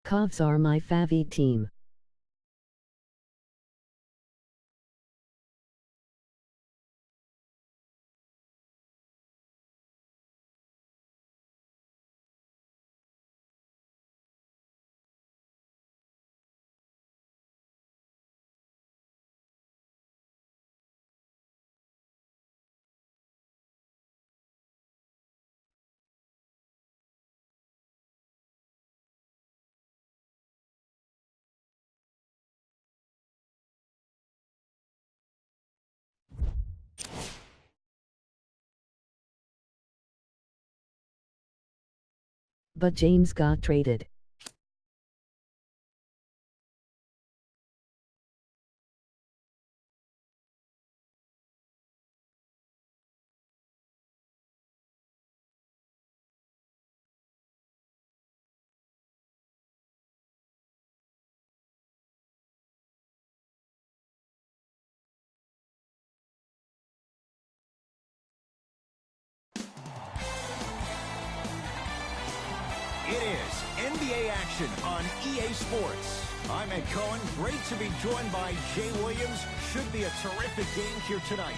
Cavs are my favy team. But James got traded. It is NBA action on EA Sports. I'm Ed Cohen. Great to be joined by Jay Williams. Should be a terrific game here tonight.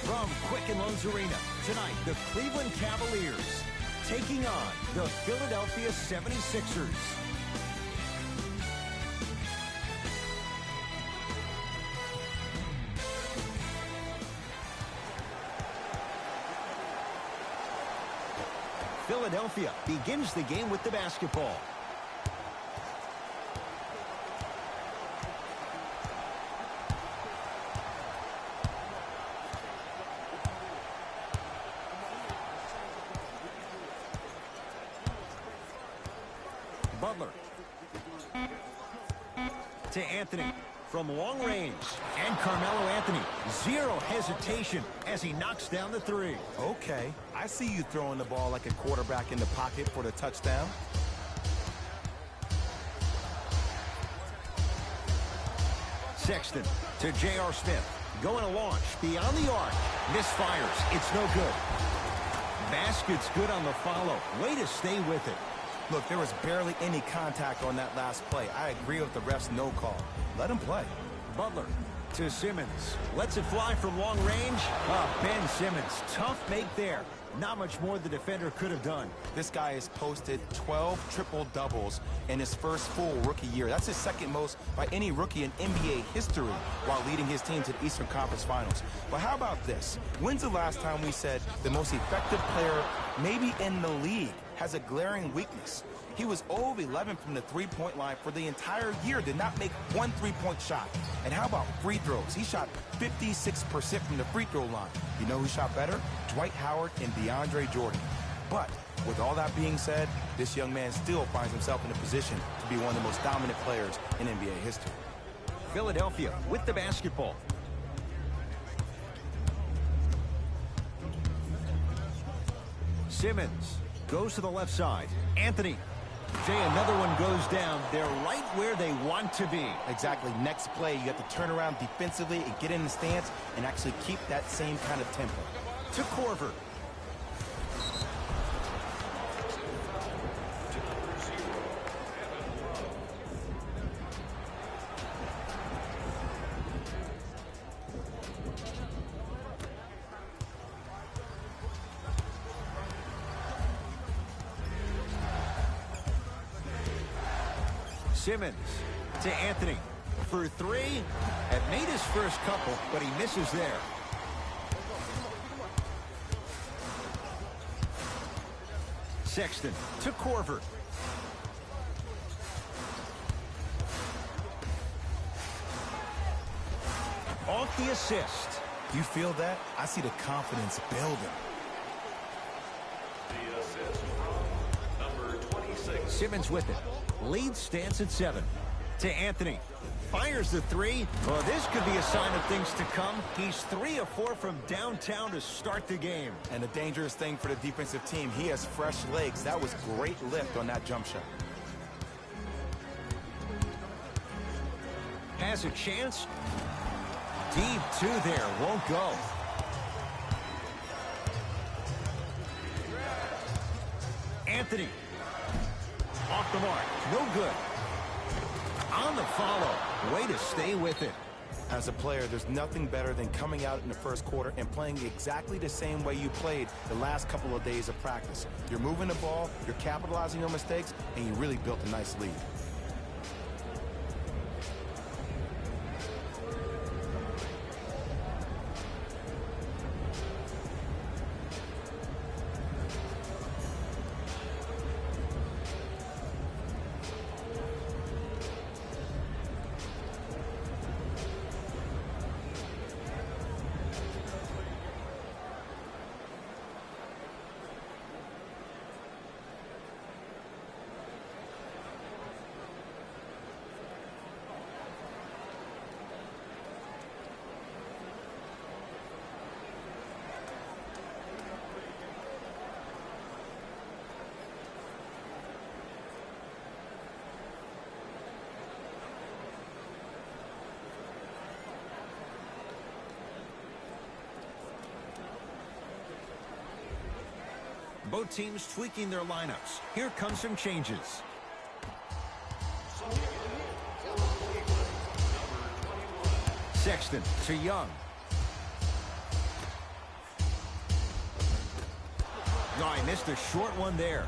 From Quicken Loans Arena, tonight the Cleveland Cavaliers taking on the Philadelphia 76ers. Philadelphia begins the game with the basketball. Butler to Anthony from long range, and Carmelo Anthony, zero hesitation as he knocks down the three. Okay, I see you throwing the ball like a quarterback in the pocket for the touchdown. Sexton to J.R. Smith, going to launch beyond the arc, misfires, it's no good. Basket's good on the follow, way to stay with it. Look, there was barely any contact on that last play. I agree with the ref's no call. Let him play. Butler to Simmons. Lets it fly from long range. Ben Simmons. Tough make there. Not much more the defender could have done. This guy has posted 12 triple-doubles in his first full rookie year. That's his second most by any rookie in NBA history while leading his team to the Eastern Conference Finals. But how about this? When's the last time we said the most effective player maybe in the league has a glaring weakness? He was 0 of 11 from the three-point line for the entire year, did not make one three-point shot. And how about free throws? He shot 56% from the free throw line. You know who shot better? Dwight Howard and DeAndre Jordan. But with all that being said, this young man still finds himself in a position to be one of the most dominant players in NBA history. Philadelphia with the basketball. Simmons goes to the left side. Anthony. Jay, another one goes down. They're right where they want to be. Exactly. Next play, you have to turn around defensively and get in the stance and actually keep that same kind of tempo. To Korver. Simmons to Anthony for three. Had made his first couple, but he misses there. Sexton to Korver. Off the assist. You feel that? I see the confidence building. The assist from number 26. Simmons with it. Lead stands at 7. To Anthony. Fires the three. Well, this could be a sign of things to come. He's 3 of 4 from downtown to start the game. And the dangerous thing for the defensive team, he has fresh legs. That was great lift on that jump shot. Has a chance. Deep 2 there. Won't go. Anthony. off the mark. No good. On the follow. Way to stay with it. As a player, there's nothing better than coming out in the first quarter and playing exactly the same way you played the last couple of days of practice. You're moving the ball, you're capitalizing on mistakes, and you really built a nice lead. Both teams tweaking their lineups. Here come some changes. Sexton to Young. No, I missed a short one there.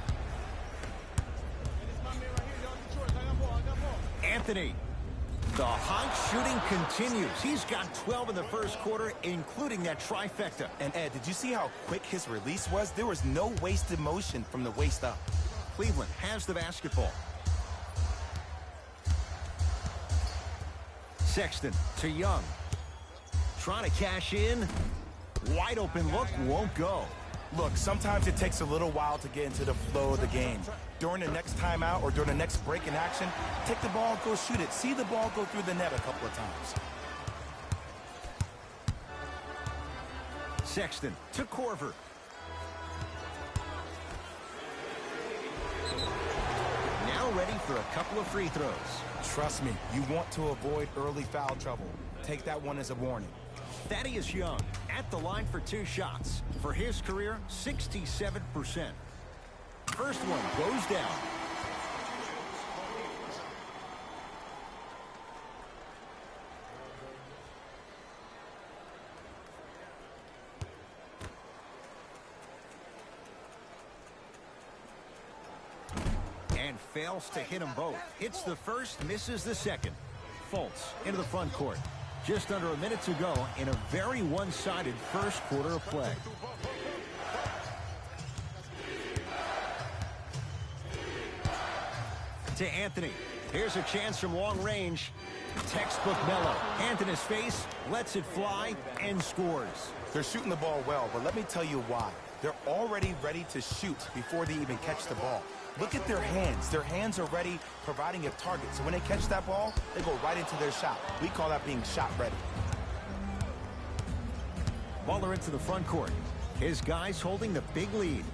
Anthony. The hot shooting continues. He's got 12 in the first quarter, including that trifecta. And Ed, did you see how quick his release was? There was no wasted motion from the waist up. Cleveland has the basketball. Sexton to Young. Trying to cash in. Wide open look, won't go. Look, sometimes it takes a little while to get into the flow of the game. During the next timeout or during the next break in action, take the ball, go shoot it. See the ball go through the net a couple of times. Sexton to Corver. Now ready for a couple of free throws. Trust me, you want to avoid early foul trouble. Take that one as a warning. Thaddeus Young at the line for 2 shots. For his career, 67%. First one goes down. And fails to hit them both. Hits the first, misses the second. Fultz into the front court. Just under a minute to go in a very one-sided first quarter of play. To Anthony. Here's a chance from long range. Textbook Melo. Hand in his face, lets it fly, and scores. They're shooting the ball well, but let me tell you why. They're already ready to shoot before they even catch the ball. Look at their hands. Their hands are ready, providing a target. So when they catch that ball, they go right into their shot. We call that being shot ready. Baller into the front court. His guys holding the big lead.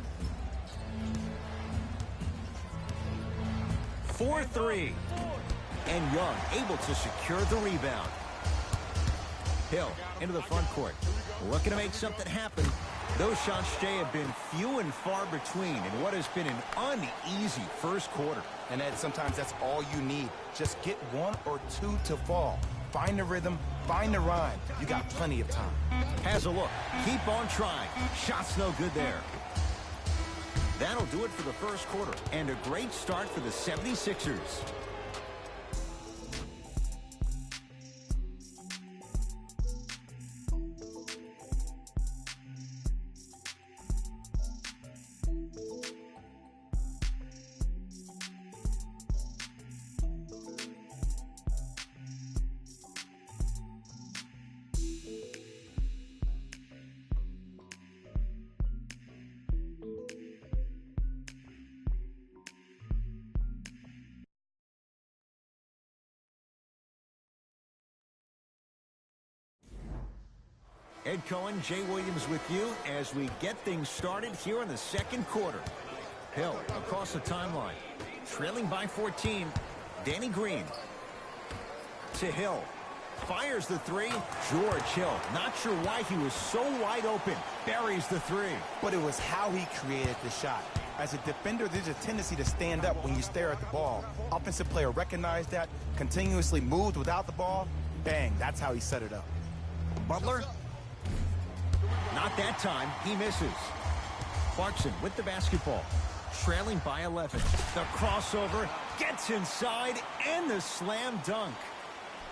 4-3. And Young able to secure the rebound. Hill into the front court. Looking to make something happen. Those shots, Jay, have been few and far between in what has been an uneasy first quarter. And Ed, sometimes that's all you need. Just get 1 or 2 to fall. Find the rhythm, find the rhyme. You got plenty of time. Has a look. Keep on trying. Shot's no good there. That'll do it for the first quarter. And a great start for the 76ers. Ed Cohen, Jay Williams with you as we get things started here in the second quarter. Hill across the timeline. Trailing by 14. Danny Green. To Hill. Fires the three. George Hill. Not sure why he was so wide open. Buries the three. But it was how he created the shot. As a defender, there's a tendency to stand up when you stare at the ball. Offensive player recognized that, continuously moved without the ball. Bang, that's how he set it up. Butler. Not that time. He misses. Clarkson with the basketball. Trailing by 11. The crossover gets inside and the slam dunk.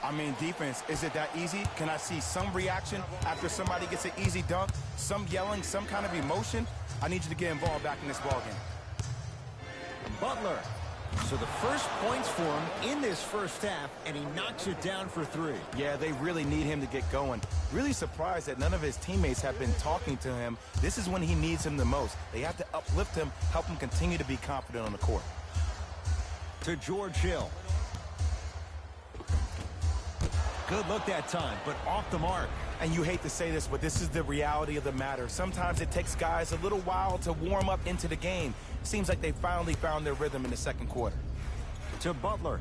I mean, defense, is it that easy? Can I see some reaction after somebody gets an easy dunk? Some yelling, some kind of emotion? I need you to get involved back in this ballgame. Butler. So the first points for him in this first half, and he knocks it down for 3. Yeah, they really need him to get going. Really surprised that none of his teammates have been talking to him. This is when he needs him the most. They have to uplift him, help him continue to be confident on the court. To George Hill. Good look that time, but off the mark. And you hate to say this, but this is the reality of the matter. Sometimes it takes guys a little while to warm up into the game. Seems like they finally found their rhythm in the second quarter. To Butler.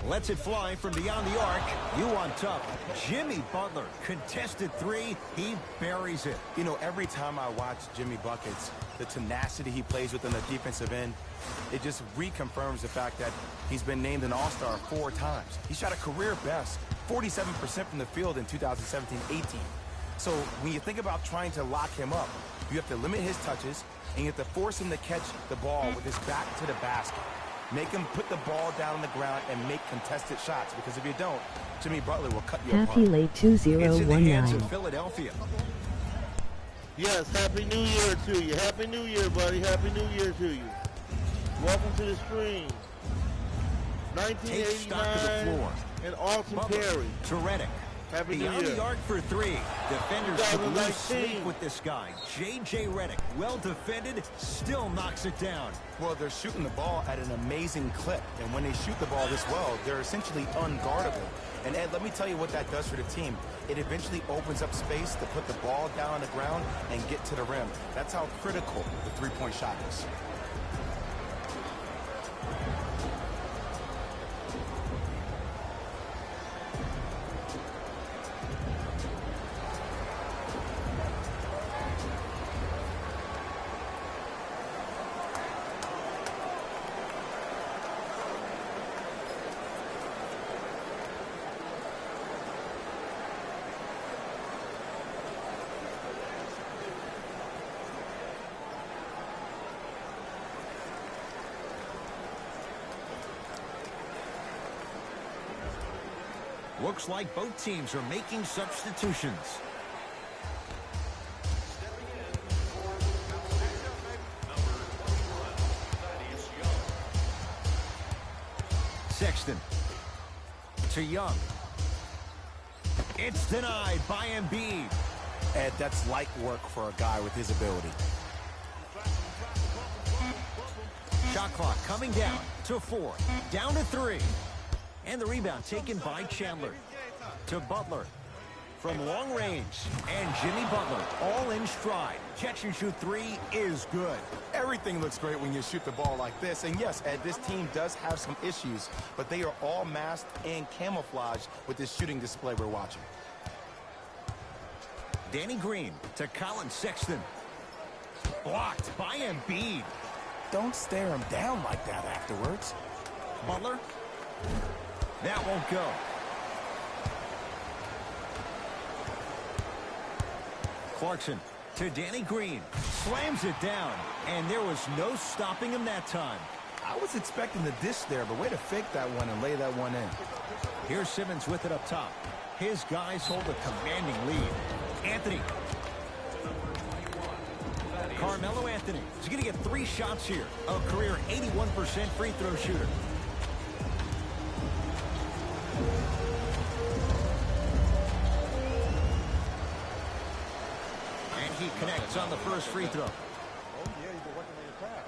Lets it fly from beyond the arc. You on top. Jimmy Butler. Contested 3. He buries it. You know, every time I watch Jimmy Buckets, the tenacity he plays with on the defensive end, it just reconfirms the fact that he's been named an All-Star 4 times. He shot a career best 47% from the field in 2017-18. So when you think about trying to lock him up, you have to limit his touches, and you have to force him to catch the ball with his back to the basket. Make him put the ball down on the ground and make contested shots, because if you don't, Jimmy Butler will cut you apart. Happy late It's in the hands 2019. of Philadelphia. Yes, Happy New Year to you. Happy New Year, buddy. Happy New Year to you. Welcome to the stream. Take stock of the 1989 floor. and Alton Butler Perry. to Redick. Happy New Beyond Year. the arc for 3. Defenders could lose 2019. sleep with this guy. J.J. Redick, well defended, still knocks it down. Well, they're shooting the ball at an amazing clip, and when they shoot the ball this well, they're essentially unguardable. And Ed, let me tell you what that does for the team. It eventually opens up space to put the ball down on the ground and get to the rim. That's how critical the three-point shot is. Looks like both teams are making substitutions. Sexton to Young. It's denied by Embiid. Ed, that's light work for a guy with his ability. Shot clock coming down to 4. Down to 3. And the rebound taken by Chandler. To Butler. From long range. And Jimmy Butler all in stride. Catch and shoot 3 is good. Everything looks great when you shoot the ball like this. And yes, Ed, this team does have some issues, but they are all masked and camouflaged with this shooting display we're watching. Danny Green to Colin Sexton. Blocked by Embiid. Don't stare him down like that afterwards. Butler. That won't go. Clarkson to Danny Green. Slams it down. And there was no stopping him that time. I was expecting the dish there, but way to fake that one and lay that one in. Here's Simmons with it up top. His guys hold a commanding lead. Anthony. Carmelo Anthony. He's going to get 3 shots here. A career 81% free throw shooter. And he connects on the first free throw. Oh, yeah, you've been working on your craft.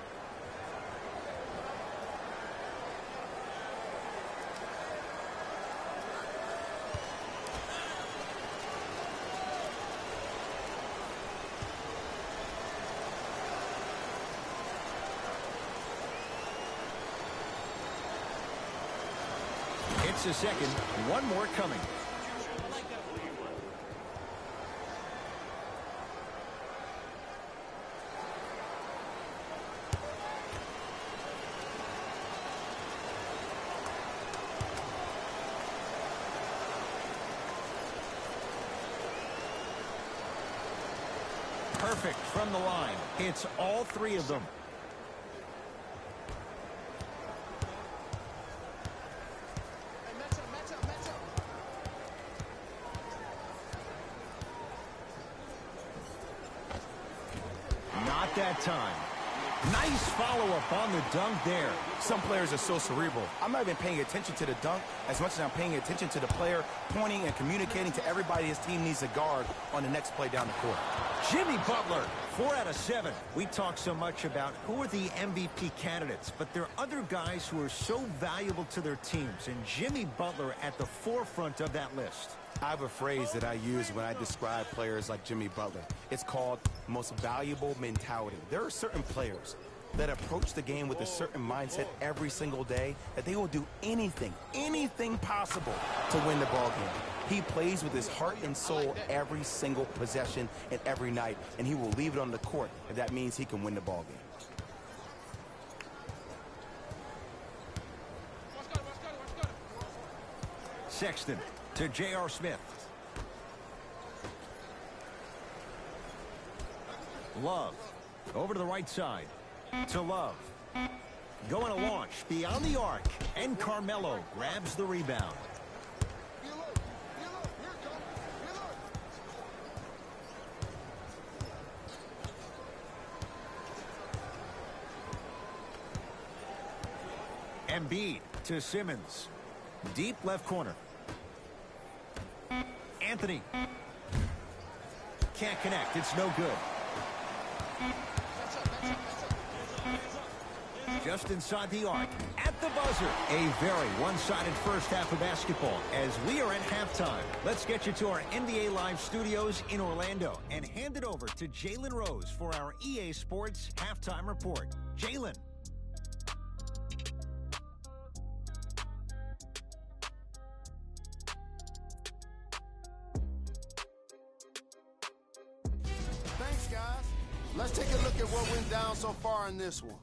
It's a second. One more coming. Perfect from the line. It's all three of them. Not that time. Nice follow-up on the dunk there. Some players are so cerebral. I'm not even paying attention to the dunk as much as I'm paying attention to the player pointing and communicating to everybody his team needs to guard on the next play down the court. Jimmy Butler, 4 out of 7. We talk so much about who are the MVP candidates, but there are other guys who are so valuable to their teams, and Jimmy Butler at the forefront of that list. I have a phrase that I use when I describe players like Jimmy Butler. It's called most valuable mentality. There are certain players that approach the game with a certain mindset every single day that they will do anything possible to win the ball game. He plays with his heart and soul every single possession and every night, and he will leave it on the court if that means he can win the ball game. Sexton to J.R. Smith. Love over to the right side to Love. Going to launch beyond the arc, and Carmelo grabs the rebound. Embiid to Simmons. Deep left corner. Anthony. Can't connect. It's no good. Just inside the arc. At the buzzer. A very one-sided first half of basketball as we are at halftime. Let's get you to our NBA Live studios in Orlando and hand it over to Jalen Rose for our EA Sports Halftime Report. Jalen. Thanks, guys. Let's take a look at what went down so far in this one.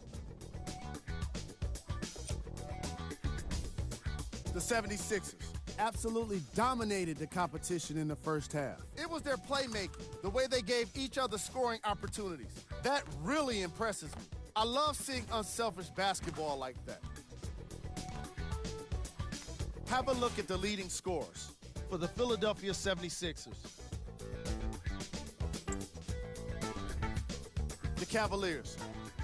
The 76ers absolutely dominated the competition in the first half. It was their playmaking, the way they gave each other scoring opportunities. That really impresses me. I love seeing unselfish basketball like that. Have a look at the leading scorers for the Philadelphia 76ers. The Cavaliers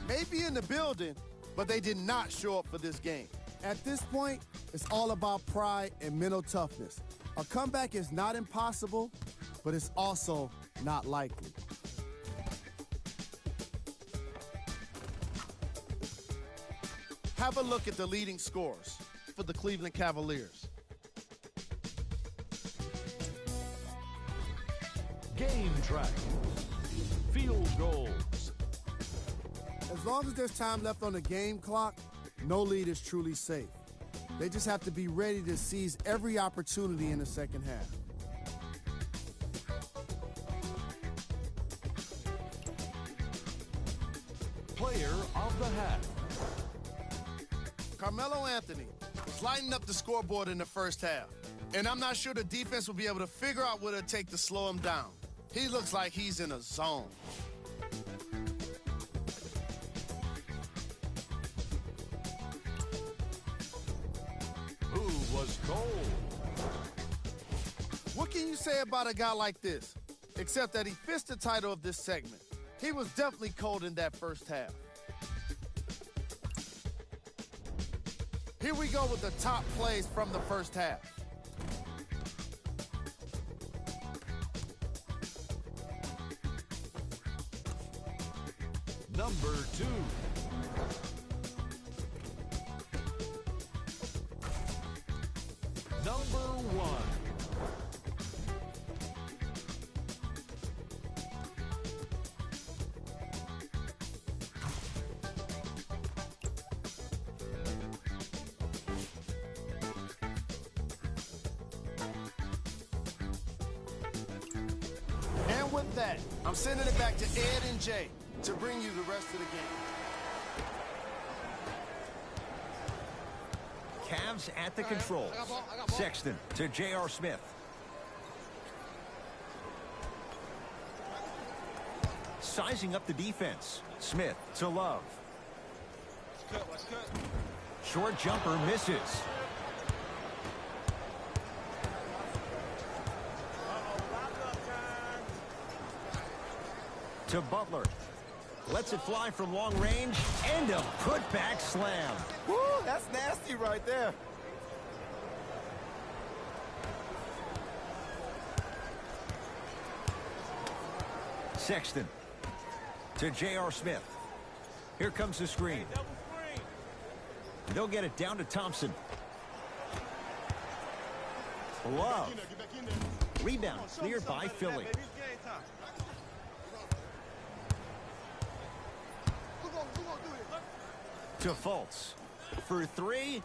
may be in the building, but they did not show up for this game. At this point, it's all about pride and mental toughness. A comeback is not impossible, but it's also not likely. Have a look at the leading scorers for the Cleveland Cavaliers. Game track. Field goals. As long as there's time left on the game clock, no lead is truly safe. They just have to be ready to seize every opportunity in the second half. Player of the half. Carmelo Anthony was lighting up the scoreboard in the first half, and I'm not sure the defense will be able to figure out what it'll take to slow him down. He looks like he's in a zone. Was cold. What can you say about a guy like this? Except that he fits the title of this segment. He was definitely cold in that first half. Here we go with the top plays from the first half. Number 2. Number 1. And with that, I'm sending it back to Ed and Jay to bring you the rest of the game. Cavs at the controls. Sexton to J.R. Smith. sizing up the defense. Smith to Love. Short jumper misses. To Butler. Lets it fly from long range, and a putback slam. Woo, that's nasty right there. Sexton to J.R. Smith. Here comes the screen. They'll get it down to Thompson. Love. Rebound cleared by Philly. To Fultz. For three,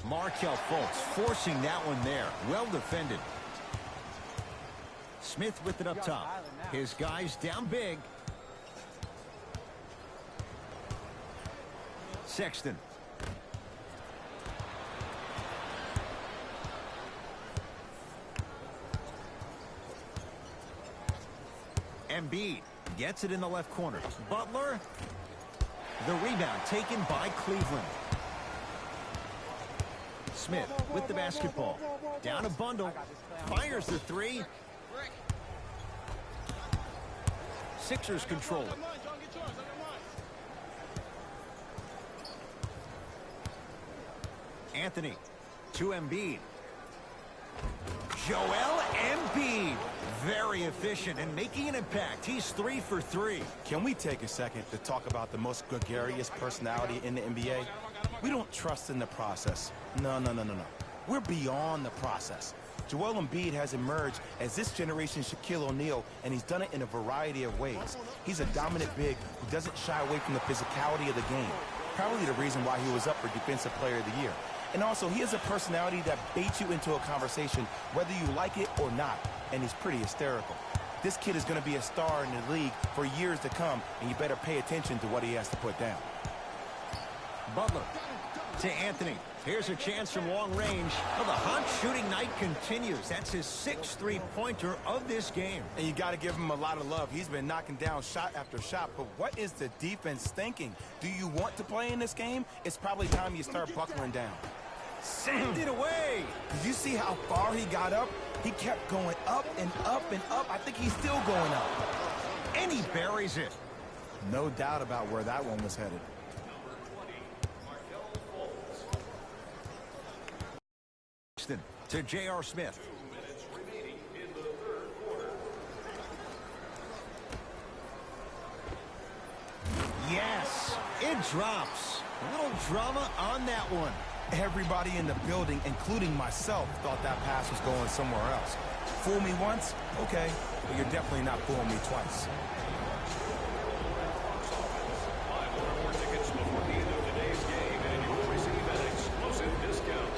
Markelle Fultz forcing that one there. Well defended. Smith with it up top. His guys down big. Sexton. Embiid gets it in the left corner. Butler. The rebound taken by Cleveland. Smith with the basketball. Down a bundle. Fires the three. Sixers control it. Anthony to Embiid. Joel Embiid. Very efficient and making an impact. He's 3 for 3. Can we take a second to talk about the most gregarious personality in the NBA? We don't trust in the process. No. We're beyond the process. Joel Embiid has emerged as this generation's Shaquille O'Neal, and he's done it in a variety of ways. He's a dominant big who doesn't shy away from the physicality of the game. Probably the reason why he was up for Defensive Player of the Year. And also, he has a personality that baits you into a conversation, whether you like it or not, and he's pretty hysterical. This kid is going to be a star in the league for years to come, and you better pay attention to what he has to put down. Butler to Anthony. Here's a chance from long range. Well, the hot shooting night continues. That's his 6th three-pointer of this game. And you got to give him a lot of love. He's been knocking down shot after shot. But what is the defense thinking? Do you want to play in this game? It's probably time you start buckling down. Send it away. Did you see how far he got up? He kept going up and up and up. I think he's still going up. And he buries it. No doubt about where that one was headed. To J.R. Smith. Yes, it drops. A little drama on that one. Everybody in the building, including myself, thought that pass was going somewhere else. Fool me once? Okay, but you're definitely not fooling me twice. Buy more tickets before the end of today's game, and you'll receive an exclusive discount.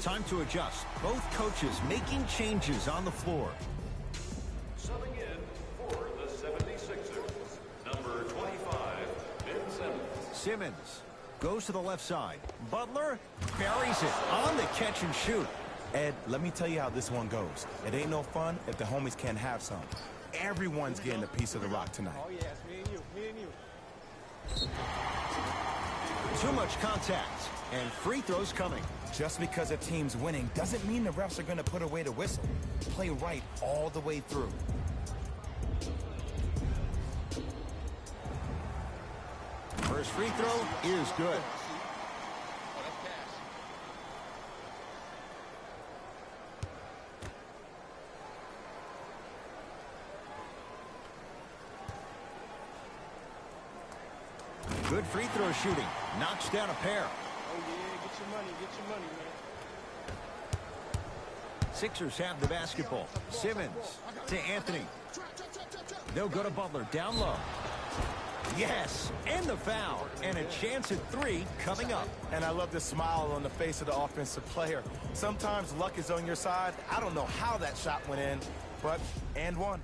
Time to adjust. Both coaches making changes on the floor. Subbing in for the 76ers, number 25, Ben Simmons. Simmons goes to the left side. Butler buries it on the catch and shoot. Ed, let me tell you how this one goes. It ain't no fun if the homies can't have some. Everyone's getting a piece of the rock tonight. Oh, yes, me and you. Too much contact, and free throws coming. Just because a team's winning doesn't mean the refs are going to put away the whistle. Play right all the way through. First free throw is good. Good free throw shooting. Knocks down a pair. Oh, yeah, get your money, man. Sixers have the basketball. Simmons to Anthony. They'll go to Butler. Down low. Yes, and the foul. And a chance at 3 coming up. And I love the smile on the face of the offensive player. Sometimes luck is on your side. I don't know how that shot went in, but and one.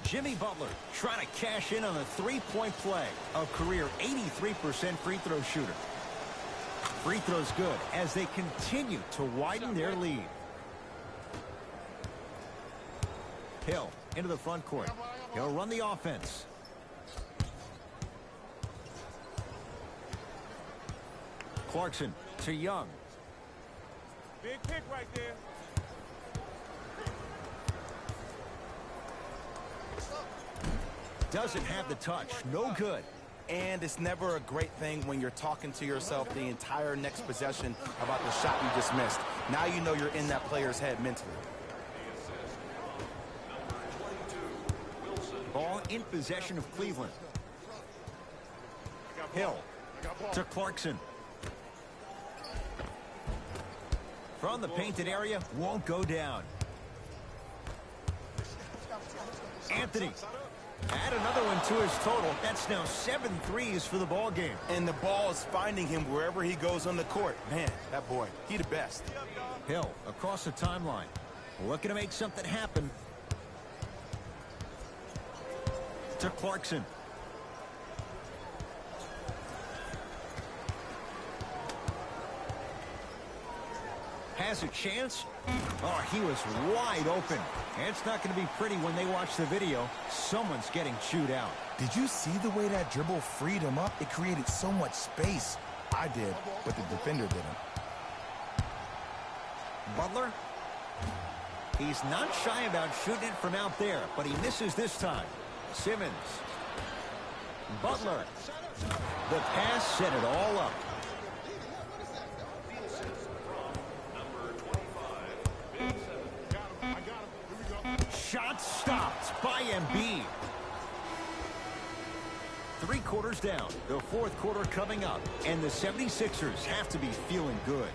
Jimmy Butler trying to cash in on a three-point play. A career 83% free throw shooter. Free throws good as they continue to widen their lead. Hill into the front court. He'll run the offense. Clarkson to Young. Big pick right there. Doesn't have the touch. No good. And it's never a great thing when you're talking to yourself the entire next possession about the shot you just missed. Now you know you're in that player's head mentally. Ball in possession of Cleveland. Hill to Clarkson. From the painted area, won't go down. Anthony. Add another one to his total. That's now 7 threes for the ball game. And the ball is finding him wherever he goes on the court. Man, that boy, he the best. Hill across the timeline. Looking to make something happen. To Clarkson. Has a chance. Oh, he was wide open. And it's not going to be pretty when they watch the video. Someone's getting chewed out. Did you see the way that dribble freed him up? It created so much space. I did, but the defender didn't. Butler. He's not shy about shooting it from out there, but he misses this time. Simmons. Butler. The pass set it all up. Shot stopped by Embiid. 3 quarters down. The 4th quarter coming up. And the 76ers have to be feeling good.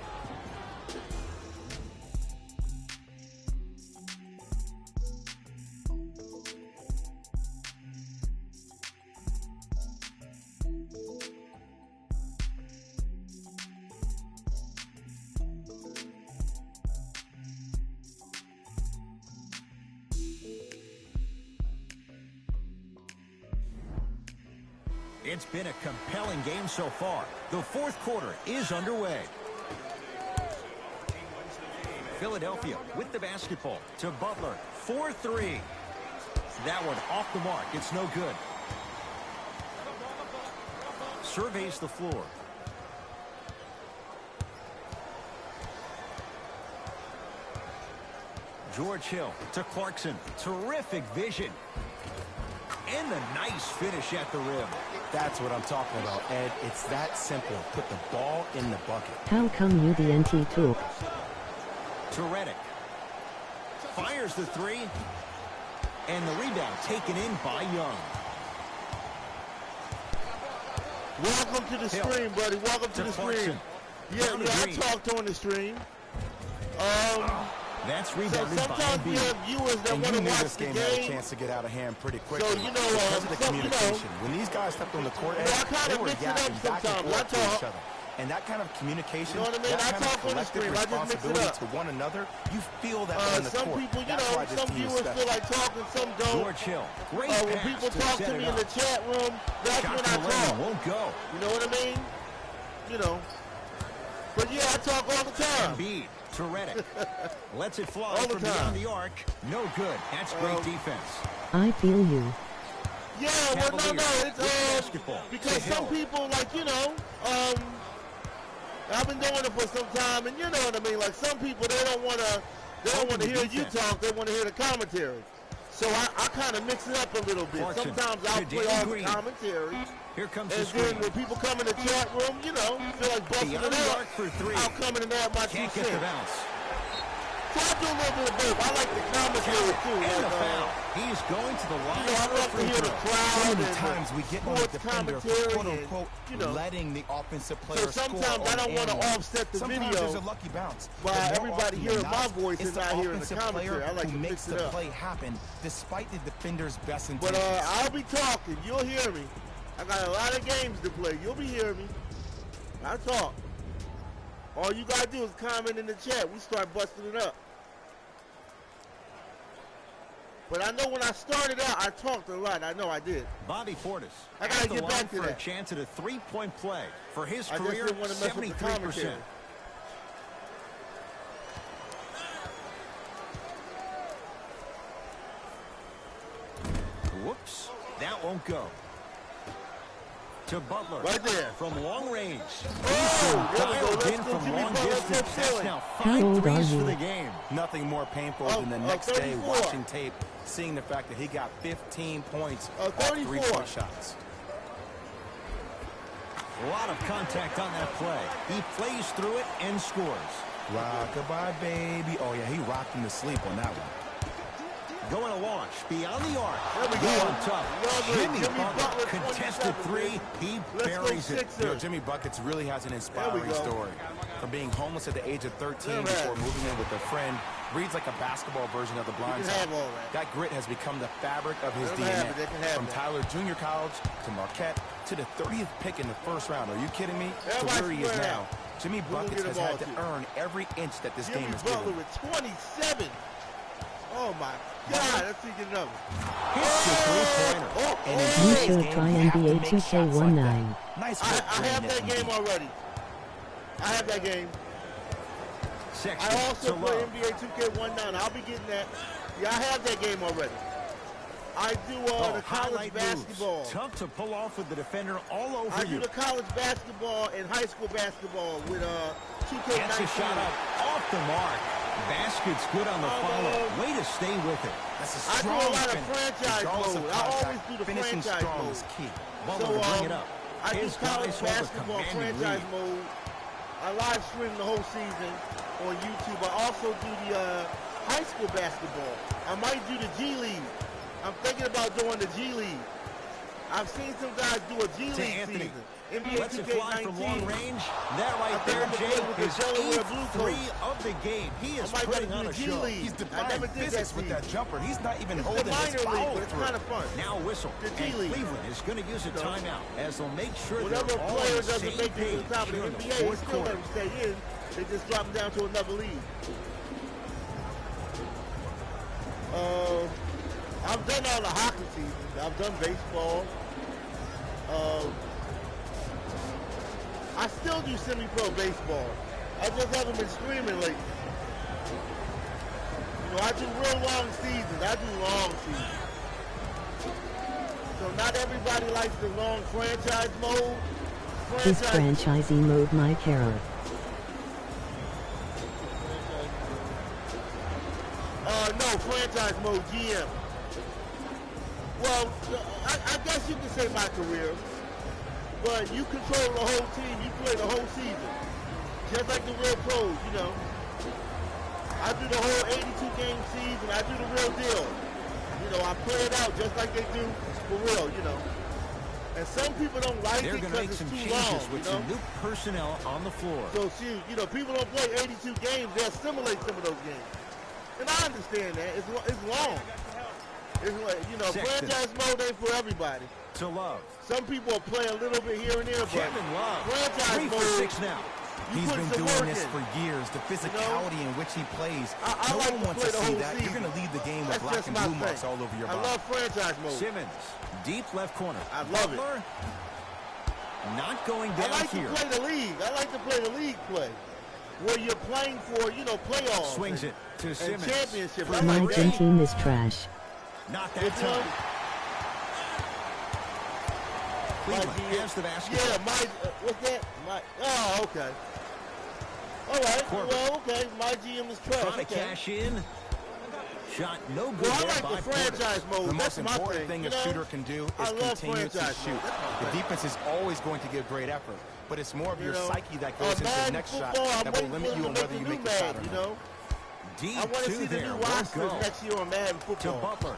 It's been a compelling game so far. The 4th quarter is underway. Philadelphia with the basketball to Butler. 4-3. That one off the mark. It's no good. Surveys the floor. George Hill to Clarkson. Terrific vision. And the nice finish at the rim. That's what I'm talking about, Ed. It's that simple. Put the ball in the bucket. How come you the NT took? To Redick. Fires the 3. And the rebound taken in by Young. Welcome to the stream, buddy. Welcome to the stream. Yeah, I talked on the stream. That's So rebounded by sometimes we Embiid. have viewers that And want you to knew watch this the game had a game. chance to get out of hand pretty quickly. So, you know, because of the some, communication. When these guys stepped on the court, Ed, I kinda they were mix it yapping up back and sometimes. forth I to talk. each other. And that kind of communication, You know what I mean? that I kind of talk on the collective stream. I just mix it responsibility up. to one another, you feel that on the Some court. people, you That's know, why this some team is viewers special. feel like talking, some don't. George Hill. Great When pass people to talk set to it me in the up. chat room, that's Shot when I from the lane talk. won't go. You know what I mean? You know. But yeah, I talk all the time. Embiid to Redick. Lets it fly All the from time. beyond the arc. No good. That's great defense. I feel you. Yeah, well, no, Cavaliers with it's basketball. because To some Hill. people, like, you know, I've been doing it for some time, and you know what I mean. Like, some people, they don't want to They don't want to the hear you defense. talk. They want to hear the commentary. So I kind of mix it up a little bit. Clarkson Sometimes I'll to play Danny all the Green. commentary. Here comes And the screen. then when people come in the chat room, you know, feel like busting Beyond it the up, arc for three. I'll come in and add my 2 Can't cents. get the bounce. So I do a little bit of both. I like the commentary too. And the Like, foul. He's going to the line. you know, I for love a to free hear the throw. crowd So many and times we get on the sports defender for commentary quote and, unquote you know. letting the offensive So player score. sometimes I don't want to offset the Sometimes video there's a lucky bounce. by But more everybody often hearing than my not, voice it's and not hearing the offensive commentary. player I like who to makes mix it the up. play happen despite the defender's best But intentions. I'll be talking. You'll hear me. I got a lot of games to play. You'll be hearing me. I talk. All you gotta do is comment in the chat. We start busting it up. But I know when I started out, I talked a lot. I know I did. Bobby Portis I gotta at the get line back to for a that. chance at a three-point play. For his I just career, didn't want to mess with the 73%. commentary. Whoops. That won't go. To Butler. Right there. From long range. Oh, there we go. Dialed Let's in go from Jimmy long Butler distance. from That's Philly. now How 5 old are threes for you? the game. Nothing more painful Oh, than the next day 34. watching tape, seeing the fact that he got 15 points off 34. 3-point shots. A lot of contact on that play. He plays through it and scores. Rock-a-bye, baby. Oh, yeah, he rocked him to sleep on that one. Going to launch beyond the arc. There we go. On top. Lovely. Jimmy Butler contested 27, three. baby. He Let's go buries it. Sixers. You know, Jimmy Buckets really has an inspiring go. story. From being homeless at the age of 13 Look at before that. moving in with a friend, reads like a basketball version of the blind can side. have all that. Grit has become the fabric of his Let 'em DNA. have it. They can have From that. Tyler Junior College to Marquette to the 30th pick in the first round. Are you kidding me? To Everybody where he is square now. out. Jimmy We're gonna Buckets get has them all had to to you. earn every inch that this Jimmy game has Butler given. with 27. Oh my God, let's see, get another. Hits the three-pointer. And in You today's should game, try you have to NBA make shots 2K19. like that. Nice I work have bringing that from game deep. already. I have that game. Sexton I also to play Love. NBA 2K19. I'll be getting that. Yeah, I have that game already. I do the college highlight basketball. moves. Tough to pull off with the defender all over I do you. the college basketball and high school basketball with 2K19. Gets a shot up off the mark. Basket's good on the Oh, follow. Way to stay with it. That's a I do strong a lot of finish. franchise Regardless of mode. I always contact, do the finishing franchise strong mode. is key. Butler So, to bring it up. I do His college guys hold a basketball commanding franchise lead. mode. I live stream the whole season on YouTube. I also do the high school basketball. I might do the G League. I'm thinking about doing the G League. I've seen some guys do a G To League Anthony. season. NBA Lets it fly from long 2K19. range. That right I think there, I'm gonna Jay, play with the is Delaware Blue 8-3 Coats. of the game. He I is might putting gotta on do a the G show. League. He's I defying never did that physics with season. that jumper. He's not even It's holding the his minor league, follow but it's through. kind of fun. Now whistle. The G And League. Cleveland is going to use a timeout as they'll make sure Whatever they're all player on the doesn't same make it to page the top of the here in the NBA, fourth still let quarter. them stay in. They just drop them down to another league. I've done all the hockey seasons. I've done baseball. I still do semi-pro baseball. I just haven't been streaming lately. You know, I do real long seasons. I do long seasons. So not everybody likes the long franchise mode. Is franchisee mode my terror? No, franchise mode, GM. Well, I guess you can say my career, but you control the whole team. You play the whole season, just like the real pros, you know. I do the whole 82-game season. I do the real deal. You know, I play it out just like they do for real, you know. And some people don't like They're it going to because make it's some too changes long, with you know. some new personnel on the floor. So, see, you know, people don't play 82 games. They'll simulate some of those games. And I understand that. It's long. It's like, you know, Sexton. franchise mode ain't for everybody. To Love. Some people will play a little bit here and there, but Kevin Love. franchise 3 for mode, 6 now. you He's put been some doing work this in. for years. The physicality in which he plays. I No like one to wants play to the see whole that. You're season. going to lead the game with That's black just and my blue marks thing. all over your I body. love franchise mode. Simmons. Deep left corner. I love it. Butler, not going I down like here. to play the league. I like to play the league play, where you're playing for, you know, playoffs. Swings it to and Simmons. championships. I My like gym that. team is trash. Not Which that one? time. Cleveland My GM. has the basketball. Yeah, what's that? Oh, okay. All right. Corbett. Well, okay. My GM is trash. Trying to cash in. Shot no good Well, I there like by the franchise Porter. mode. The That's most my important thing. thing a shooter can do I is love continue to franchise shoot. mode. That's my The thing. defense is always going to give great effort, but it's more of your psyche that goes into the Madden next shot football, I'm that will waiting limit for you them on to whether make you the make new the shot or Madden, not. Deep I want to two see the there. new Won't rosters go. next year on Madden To football. Butler.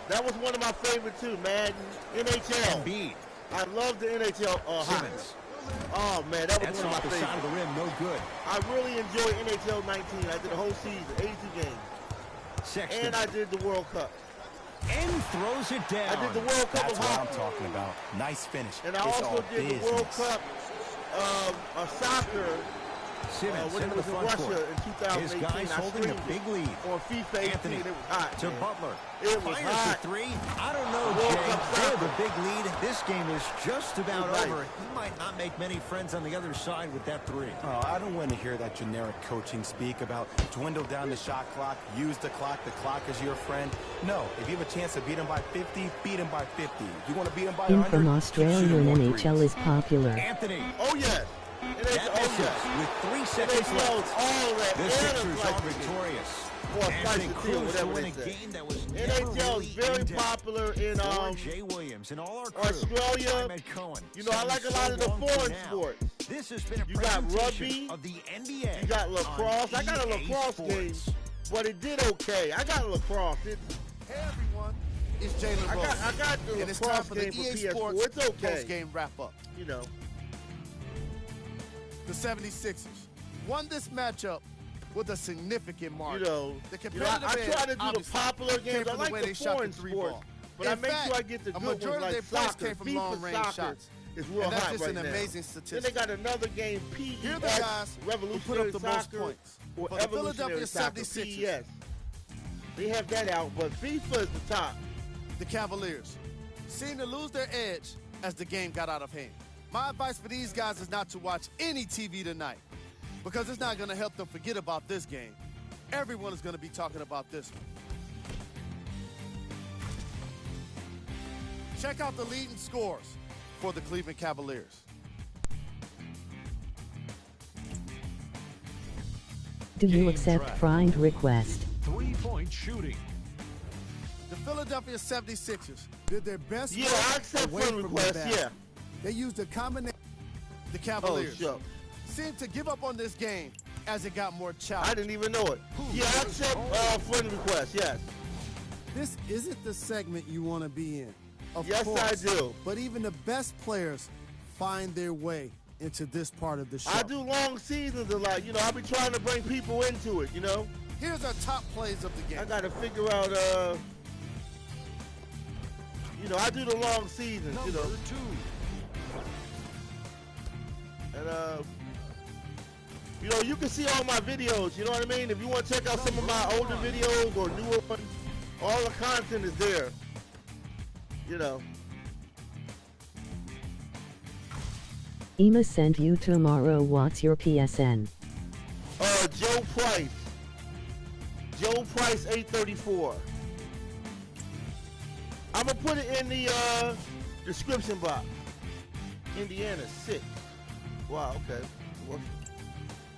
That was one of my favorite too, Madden NHL. Embiid. I love the NHL hockey. Simmons. Oh man, that was That's one of off my the side of favorites. the rim. No good. I really enjoyed NHL 19. I did the whole season, 82 games, Sexton. and I did the World Cup. And throws it down. I did the World Cup That's of what I'm hockey, talking about. Nice finish. and I It's also all did the business. World Cup of soccer Simmons when it into was the in front Russia court. in 2018. His guys I holding a streamed big it lead. on FIFA 18. Anthony It was hot. to man. Butler. It was Fires hot. the three. I don't know, World Jay. Cup They have soccer. a big lead. This game is just about Right. over. He might not make many friends on the other side with that three. Oh, I don't want to hear that generic coaching speak about dwindle down the shot clock, use the clock is your friend. No, if you have a chance to beat him by 50, beat him by 50. If you want to beat him by In 100, from keep Australia shooting and more NHL threes. is popular. Anthony. Oh yes. That misses with 3 seconds NHL left. all that. The and Sixers it's are like victorious. Or As slice they of cruise deal, to whatever win they a say. game that was NHL never is really very in-depth. popular in For Jay Williams and all our crew. Australia. I'm Ed Cohen. You know, I like a lot of the So long for foreign now. sports. This has been a You got presentation rugby, of the NBA. You got lacrosse. on I got a EA lacrosse Sports. game, but it did okay. I got lacrosse. Hey everyone, it's Jalen I Rose. got the And it's time lacrosse for the game for EA PS4. Sports It's okay. post-game wrap-up. You know. The 76ers won this matchup with a significant margin. You know, the you know, I competitive edge, try to do the obviously, popular came games. I from the like way the they shot foreign the three sports, ball. but I In make fact, sure I get the a good ones majority of like their points soccer. came from FIFA long-range soccer shots. is real And that's hot just right an now. amazing Then statistic. they got another game, Here are the PES, guys who put up Revolutionary the most Soccer, points. or For the Evolutionary Philadelphia Soccer, 76ers. PES. They have that out, but FIFA is the top. The Cavaliers seemed to lose their edge as the game got out of hand. My advice for these guys is not to watch any TV tonight because it's not going to help them forget about this game. Everyone is going to be talking about this one. Check out the leading scores for the Cleveland Cavaliers. Do you Game accept track. friend request? 3-point shooting. The Philadelphia 76ers did their best Yeah, work I accept away friend from the requests, basket. yeah. They used a combination. The Oh, Cavaliers sure. seemed to give up on this game as it got more I challenging. didn't even know it. Yeah, I accept friend requests, yes. This isn't the segment you want to be in. Of Yes, course, I do. But even the best players find their way into this part of the show. I do long seasons a lot. You know, I be trying to bring people into it, you know. Here's our top plays of the game. I got to figure out, you know, I do the long seasons, you know. Number 2. And, you know, you can see all my videos, you know what I mean? If you want to check out some of my older videos or newer ones, all the content is there, you know. Ema sent you tomorrow. What's your PSN? Joe Price. Joe Price 834. I'm going to put it in the description box. Indiana 6. Wow, okay. Well,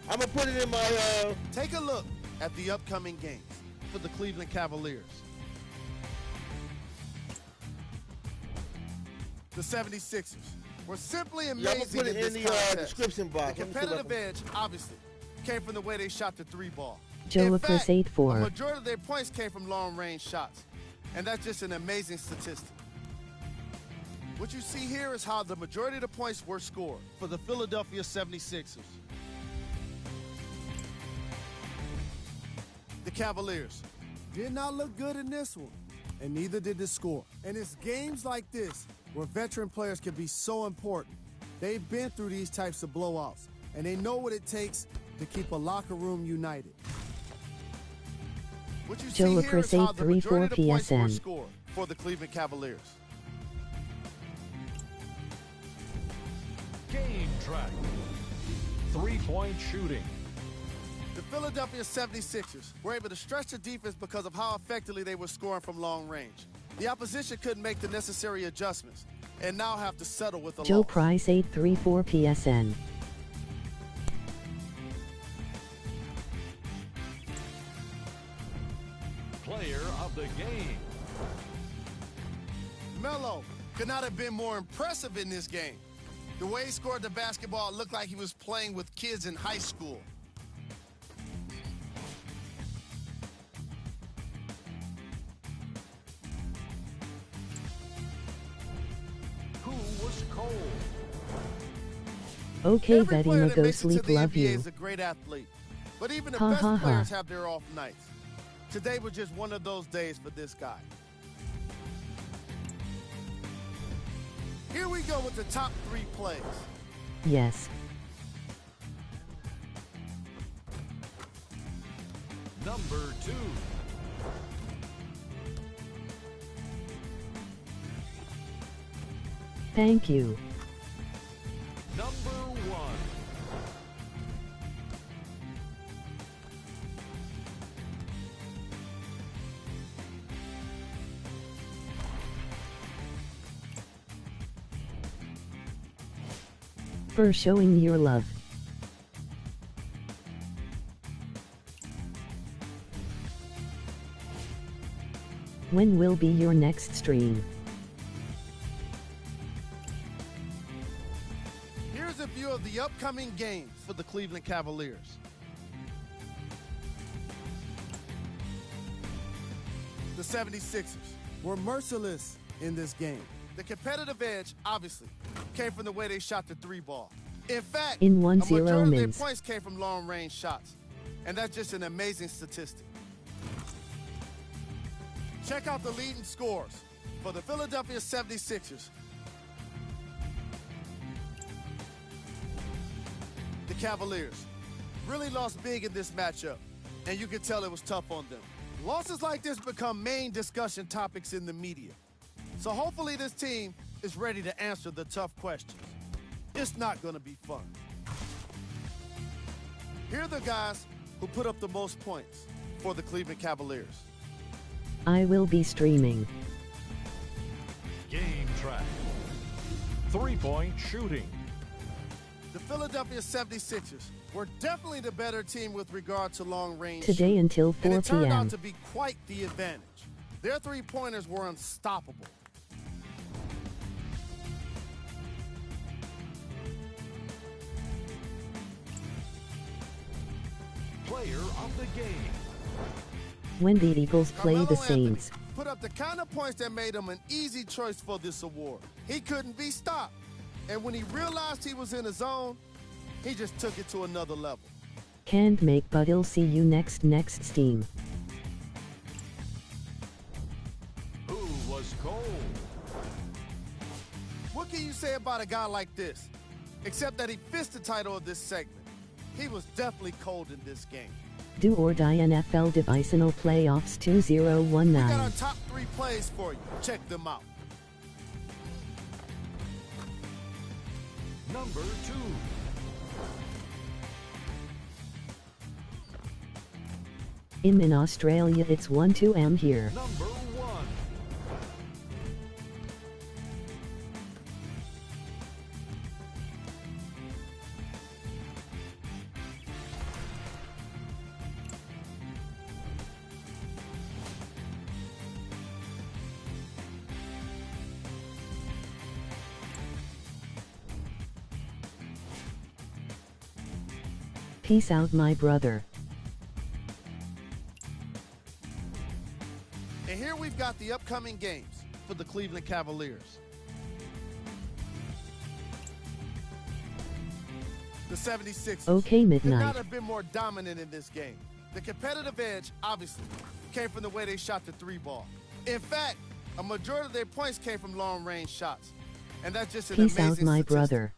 I'm going to put it in my... Take a look at the upcoming games for the Cleveland Cavaliers. The 76ers were simply Yeah, I'm amazing going to put it in this the contest. description box. The Let me see if I competitive can- edge, obviously, came from the way they shot the three ball. Joe In fact, Chris a 84. majority of their points came from long-range shots, and that's just an amazing statistic. What you see here is how the majority of the points were scored for the Philadelphia 76ers. The Cavaliers did not look good in this one, and neither did the score. And it's games like this where veteran players can be so important. They've been through these types of blowouts, and they know what it takes to keep a locker room united. What you Joe see here is how the 834 majority of the points were PSN. scored for the Cleveland Cavaliers. Game track. 3-point shooting. The Philadelphia 76ers were able to stretch the defense because of how effectively they were scoring from long range. The opposition couldn't make the necessary adjustments and now have to settle with a Joe loss. Price 834 PSN. of the game. Melo could not have been more impressive in this game. The way he scored the basketball looked like he was playing with kids in high school. Who was cold? Okay, Every Betty, player no that go makes it to sleep, the love NBA you. is a great athlete. But even the Ha, best ha, ha. players have their off nights. Today was just one of those days for this guy. Here we go with the top 3 plays. Yes. Number 2. Thank you. Number 1. For showing your love. When will be your next stream? Here's a view of the upcoming games for the Cleveland Cavaliers. The 76ers were merciless in this game. The competitive edge, obviously, came from the way they shot the 3 ball. In fact, In a 1-0 majority of their mins. points came from long-range shots. And that's just an amazing statistic. Check out the leading scores for the Philadelphia 76ers. The Cavaliers really lost big in this matchup, and you could tell it was tough on them. Losses like this become main discussion topics in the media. So hopefully this team is ready to answer the tough questions. It's not going to be fun. Here are the guys who put up the most points for the Cleveland Cavaliers. I will be streaming. Game track. 3-point shooting. The Philadelphia 76ers were definitely the better team with regard to long-range Today shooting, until and 4 it turned out p.m. to be quite the advantage. Their three-pointers were unstoppable. Player of the game. When the Eagles play Carmelo the Anthony Saints. put up the kind of points that made him an easy choice for this award. He couldn't be stopped. And when he realized he was in his zone, he just took it to another level. Can't make, but I'll see you next Steam. Who was cold? What can you say about a guy like this? Except that he fits the title of this segment. He was definitely cold in this game. Do or die NFL Divisional Playoffs We got our 2019. top 3 plays for you. Check them out. Number 2. In Australia it's 1-2 am here. Number 1. Peace out, my brother. And here we've got the upcoming games for the Cleveland Cavaliers. The 76ers Okay, could midnight. not have been more dominant in this game. The competitive edge, obviously, came from the way they shot the 3 ball. In fact, a majority of their points came from long-range shots. And that's just an Peace amazing out, my statistic. brother.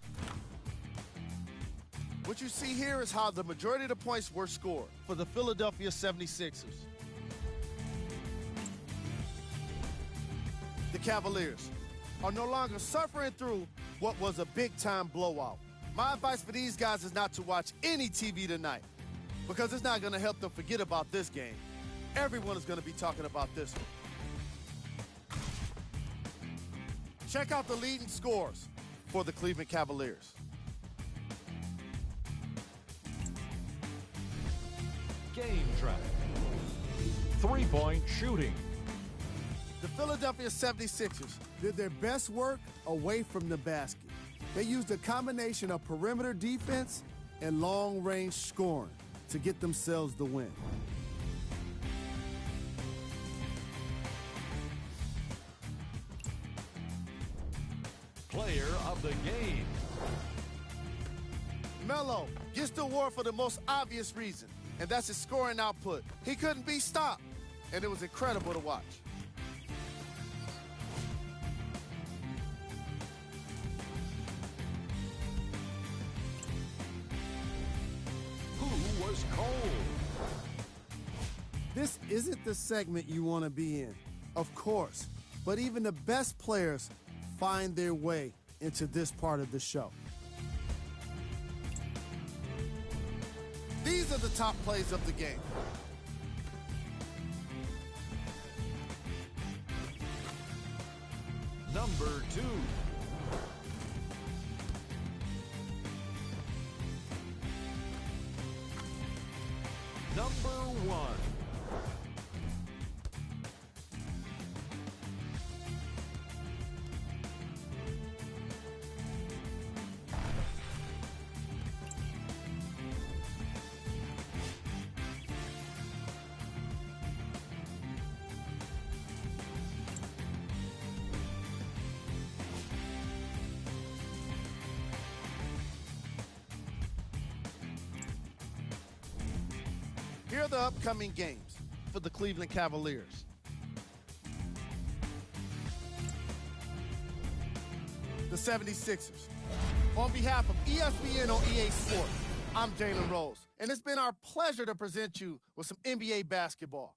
What you see here is how the majority of the points were scored for the Philadelphia 76ers. The Cavaliers are no longer suffering through what was a big-time blowout. My advice for these guys is not to watch any TV tonight because it's not going to help them forget about this game. Everyone is going to be talking about this one. Check out the leading scores for the Cleveland Cavaliers. Game track. 3-point shooting. The Philadelphia 76ers did their best work away from the basket. They used a combination of perimeter defense and long-range scoring to get themselves the win. Player of the game. Melo gets the award for the most obvious reason, and that's his scoring output. He couldn't be stopped, and it was incredible to watch. Who was cold? This isn't the segment you want to be in, of course, but even the best players find their way into this part of the show. These are the top plays of the game. Number 2. Number 1. Here are the upcoming games for the Cleveland Cavaliers. The 76ers. On behalf of ESPN on EA Sports, I'm Jalen Rose, and it's been our pleasure to present you with some NBA basketball.